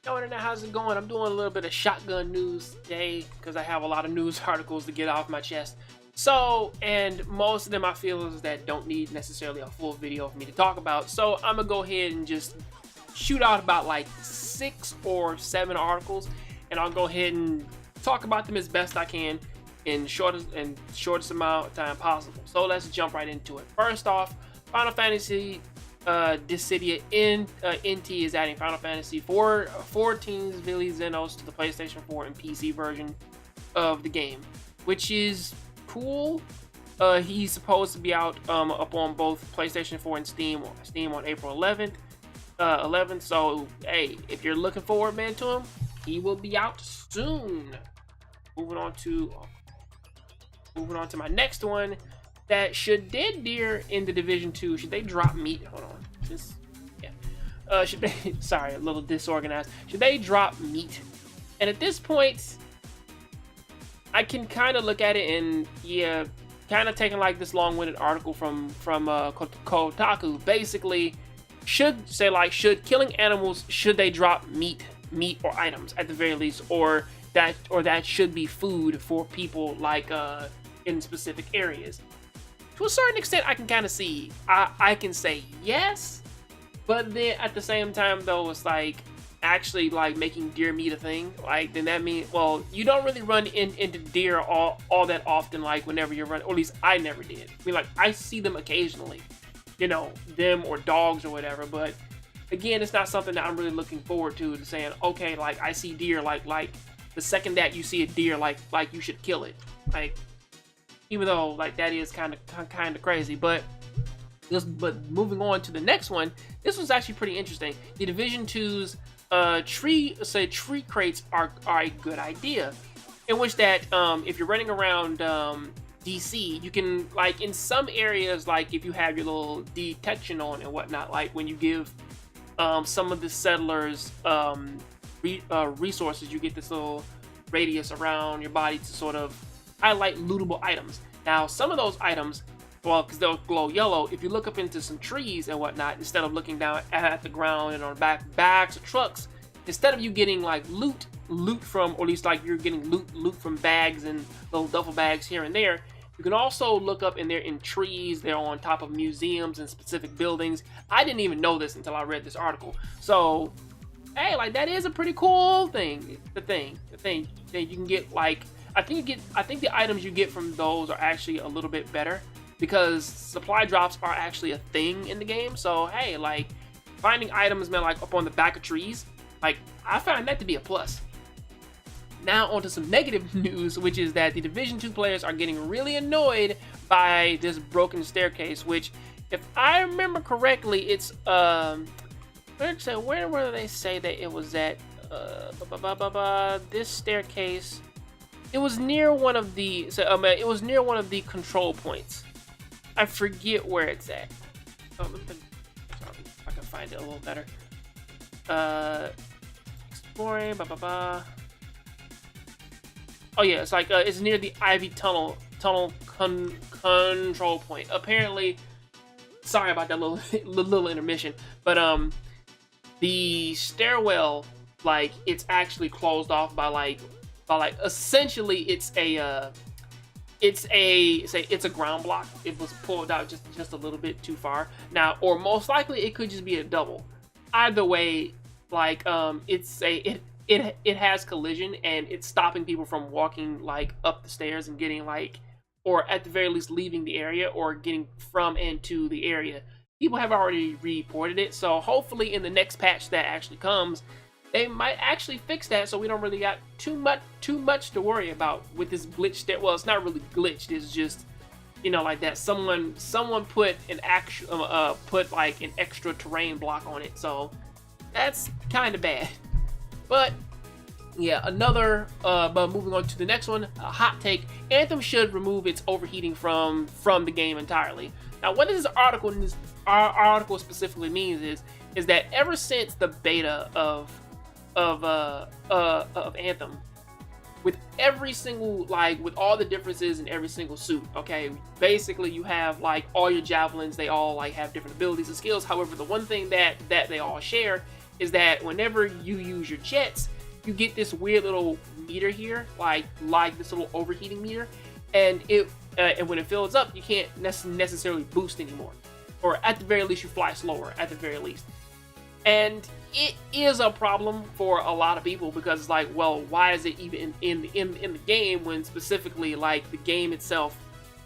Yo, internet, how's it going? I'm doing a little bit of shotgun news today because I have a lot of news articles to get off my chest. So, and most of them I feel is that don't need necessarily a full video for me to talk about. So I'm gonna go ahead and just shoot out about like 6 or 7 articles, and I'll go ahead and talk about them as best I can in shortest amount of time possible. So let's jump right into it. First off, Final Fantasy Dissidia NT is adding Final Fantasy 14's Billy Zenos to the PlayStation 4 and PC version of the game, which is cool. He's supposed to be out up on both PlayStation 4 and Steam on April 11th. So hey, if you're looking forward, man, to him, he will be out soon. Moving on to my next one. That should dead deer in the Division 2, should they drop meat? Hold on. Should they, sorry, a little disorganized. Should they drop meat? And at this point, I can kind of look at it and, yeah, kind of taking like this long-winded article from Kotaku. Basically, should killing animals, should they drop meat or items at the very least, or that should be food for people like in specific areas. To a certain extent, I can kind of see. I can say yes, but then at the same time, though, it's like actually like making deer meat a thing. Like, then that means, well, you don't really run into deer all that often. Like whenever you're running, or at least I never did. I mean, like I see them occasionally, you know, them or dogs or whatever. But again, it's not something that I'm really looking forward to saying, okay, like I see deer, like the second that you see a deer, like you should kill it, like. Even though like that is kind of crazy, but moving on to the next one, this was actually pretty interesting. The Division 2's tree crates are a good idea, in which that if you're running around DC, you can, like in some areas, like if you have your little detection on and whatnot, like when you give some of the settlers resources, you get this little radius around your body to sort of highlight lootable items. Now, some of those items, well, because they'll glow yellow, if you look up into some trees and whatnot, instead of looking down at the ground and on backs of trucks, instead of you getting like loot from, or at least like you're getting loot from bags and little duffel bags here and there, you can also look up in there in trees. They're on top of museums and specific buildings. I didn't even know this until I read this article. So, hey, like that is a pretty cool thing. The thing that you can get, like, I think the items you get from those are actually a little bit better because supply drops are actually a thing in the game. So hey, like finding items, man, like up on the back of trees, like I find that to be a plus. Now onto some negative news, which is that the Division 2 players are getting really annoyed by this broken staircase, which, if I remember correctly, it's where do they say that it was at? This staircase. It was near one of the control points. I forget where it's at. Oh, sorry, I can find it a little better. Exploring. Oh yeah, it's like it's near the Ivy Tunnel control point. Apparently, sorry about that little intermission, but the stairwell, like it's actually closed off by like essentially it's a ground block. It was pulled out just a little bit too far now, or most likely it could just be a double. Either way, like it has collision and it's stopping people from walking like up the stairs and getting like, or at the very least leaving the area or getting from and to the area. People have already reported it, so hopefully in the next patch that actually comes, they might actually fix that, so we don't really got too much to worry about with this glitch stair. Well, it's not really glitched. It's just, you know, like that someone put an put like an extra terrain block on it, so that's kind of bad. But yeah, but moving on to the next one, a hot take: Anthem should remove its overheating from the game entirely. Now, what this article specifically means is that ever since the beta of Anthem, with every single, like with all the differences in every single suit, okay, basically you have like all your javelins, they all like have different abilities and skills. However, the one thing that they all share is that whenever you use your jets, you get this weird little meter here, like this little overheating meter, and and when it fills up, you can't necessarily boost anymore, or at the very least, you fly slower at the very least. And it is a problem for a lot of people because it's like, well, why is it even in the game when specifically like the game itself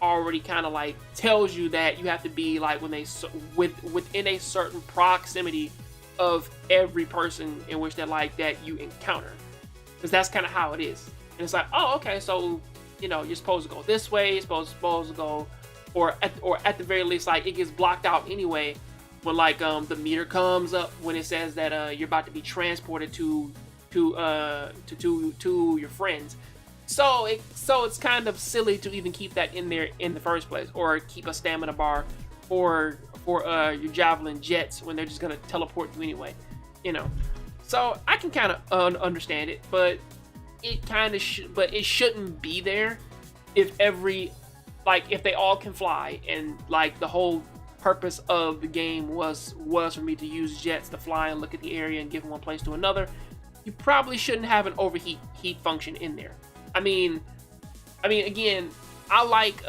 already kind of like tells you that you have to be like within a certain proximity of every person in which that you encounter, because that's kind of how it is. And it's like, oh, okay, so you're supposed to go this way, you're supposed to go, or at the very least, like it gets blocked out anyway when like the meter comes up when it says that you're about to be transported to your friends. So it's kind of silly to even keep that in there in the first place, or keep a stamina bar for your javelin jets when they're just gonna teleport you anyway, So I can kind of understand it, but it kind of it shouldn't be there if if they all can fly, and like the whole purpose of the game was for me to use jets to fly and look at the area and get from one place to another. You probably shouldn't have an overheat function in there. I mean, again, I like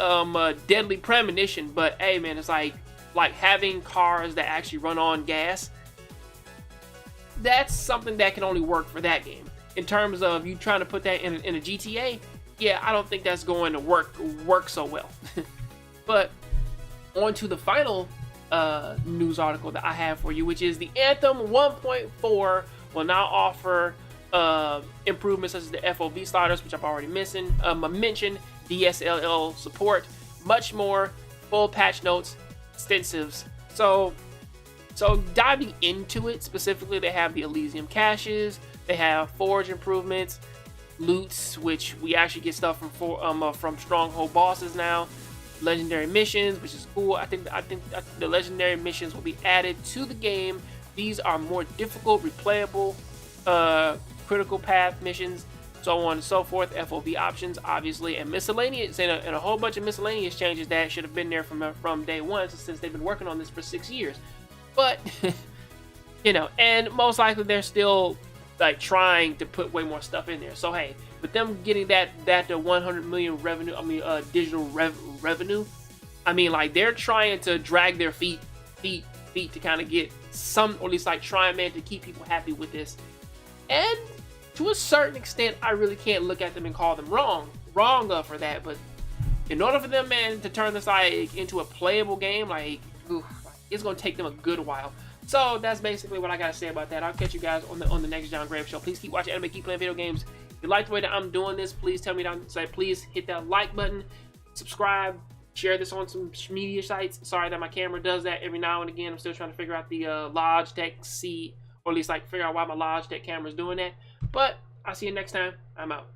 Deadly Premonition, but hey, man, it's like having cars that actually run on gas. That's something that can only work for that game. In terms of you trying to put that in a GTA, yeah, I don't think that's going to work so well. But on to the final news article that I have for you, which is the Anthem 1.4 will now offer improvements such as the FOV sliders, which I've already mentioned, DSLL support, much more, full patch notes, extensives. So diving into it specifically, they have the Elysium caches, they have forge improvements, loots, which we actually get stuff from stronghold bosses now, legendary missions, which is cool. I think the legendary missions will be added to the game. These are more difficult, replayable, critical path missions, so on and so forth. FOV options, obviously, and miscellaneous, and a whole bunch of miscellaneous changes that should have been there from day one, since they've been working on this for 6 years. But and most likely they're still like trying to put way more stuff in there. So hey, with them getting that to 100 million revenue, digital revenue, like they're trying to drag their feet to kind of get some, or at least like trying, man, to keep people happy with this. And to a certain extent, I really can't look at them and call them wrong for that. But in order for them, man, to turn this like into a playable game, it's gonna take them a good while. So that's basically what I gotta say about that. I'll catch you guys on the next Jongravesshow. Please keep watching anime, keep playing video games. If you like the way that I'm doing this, please tell me down. Please hit that like button, subscribe, share this on some media sites. Sorry that my camera does that every now and again. I'm still trying to figure out the Logitech C, or at least figure out why my Logitech camera is doing that. But I'll see you next time. I'm out.